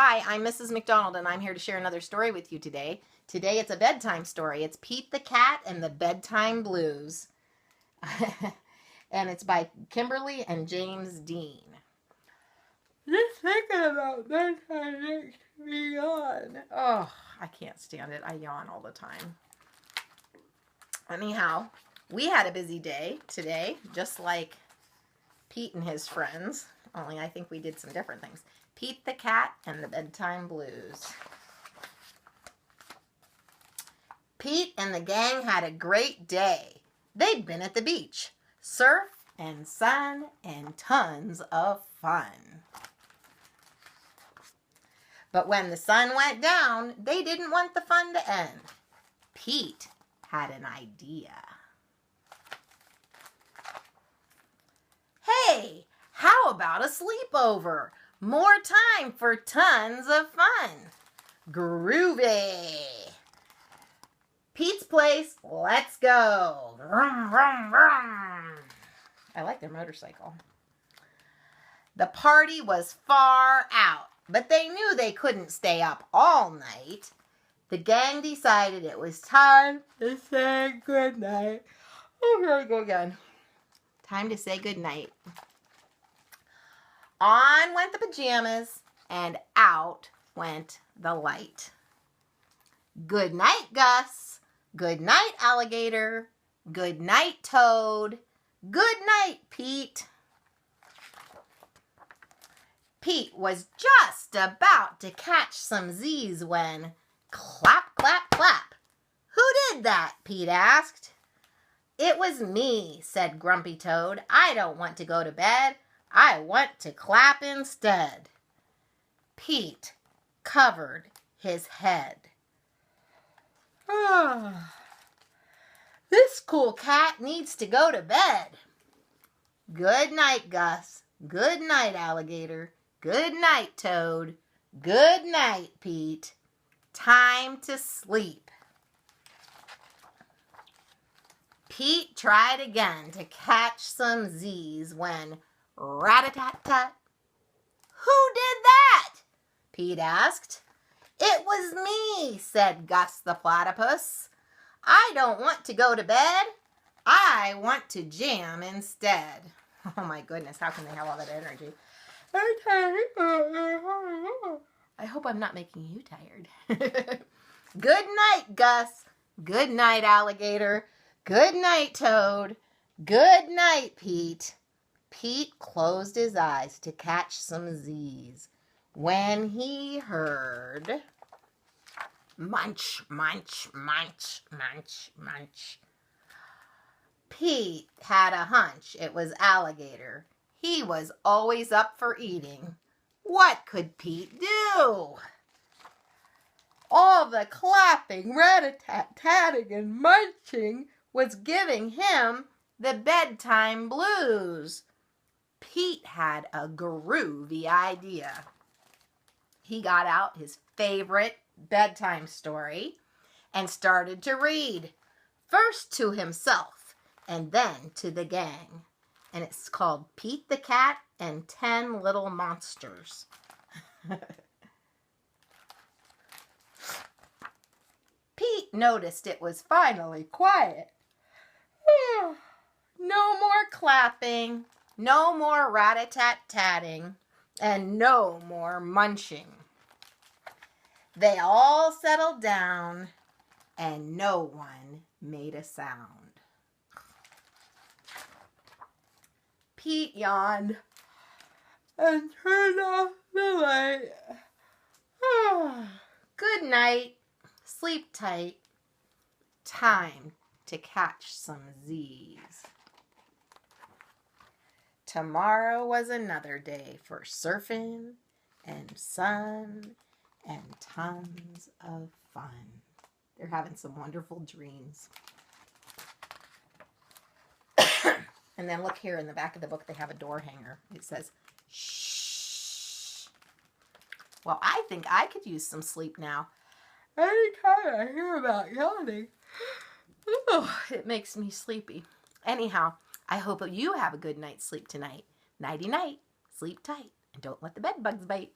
Hi, I'm Mrs. McDonald, and I'm here to share another story with you today. Today it's a bedtime story. It's Pete the Cat and the Bedtime Blues. And it's by Kimberly and James Dean. Just thinking about bedtime makes me yawn. Oh, I can't stand it. I yawn all the time. Anyhow, we had a busy day today, just like Pete and his friends, only I think we did some different things. Pete the Cat and the Bedtime Blues. Pete and the gang had a great day. They'd been at the beach. Surf and sun and tons of fun. But when the sun went down, they didn't want the fun to end. Pete had an idea. Hey, how about a sleepover? More time for tons of fun. Groovy. Pete's place, let's go. Vroom, vroom, vroom. I like their motorcycle. The party was far out, but they knew they couldn't stay up all night. The gang decided it was time to say goodnight. Oh, here we go again. Time to say goodnight. On went the pajamas, and out went the light. Good night, Gus. Good night, Alligator. Good night, Toad. Good night, Pete. Pete was just about to catch some Z's when clap, clap, clap. Who did that? Pete asked. It was me, said Grumpy Toad. I don't want to go to bed. I want to clap instead. Pete covered his head. This cool cat needs to go to bed. Good night, Gus. Good night, Alligator. Good night, Toad. Good night, Pete. Time to sleep. Pete tried again to catch some Z's when rat-a-tat-tat. Who did that? Pete asked. It was me, said Gus the Platypus. I don't want to go to bed. I want to jam instead. Oh my goodness, how can they have all that energy? I hope I'm not making you tired. Good night, Gus. Good night, Alligator. Good night, Toad. Good night, Pete. Pete closed his eyes to catch some Z's when he heard munch, munch, munch, munch, munch. Pete had a hunch it was Alligator. He was always up for eating. What could Pete do? All the clapping, rat-a-tat-tatting, and munching was giving him the bedtime blues. Pete had a groovy idea. He got out his favorite bedtime story and started to read, first to himself and then to the gang. And it's called Pete the Cat and 10 Little Monsters. Pete noticed it was finally quiet. No more clapping, no more rat-a-tat-tatting, and no more munching. They all settled down, and no one made a sound. Pete yawned and turned off the light. Good night. Sleep tight. Time to catch some Z's. Tomorrow was another day for surfing and sun and tons of fun. They're having some wonderful dreams. And then look here in the back of the book, they have a door hanger. It says, shh. Well, I think I could use some sleep now. Anytime I hear about yawning, it makes me sleepy. Anyhow, I hope you have a good night's sleep tonight. Nighty-night. Sleep tight. And don't let the bed bugs bite.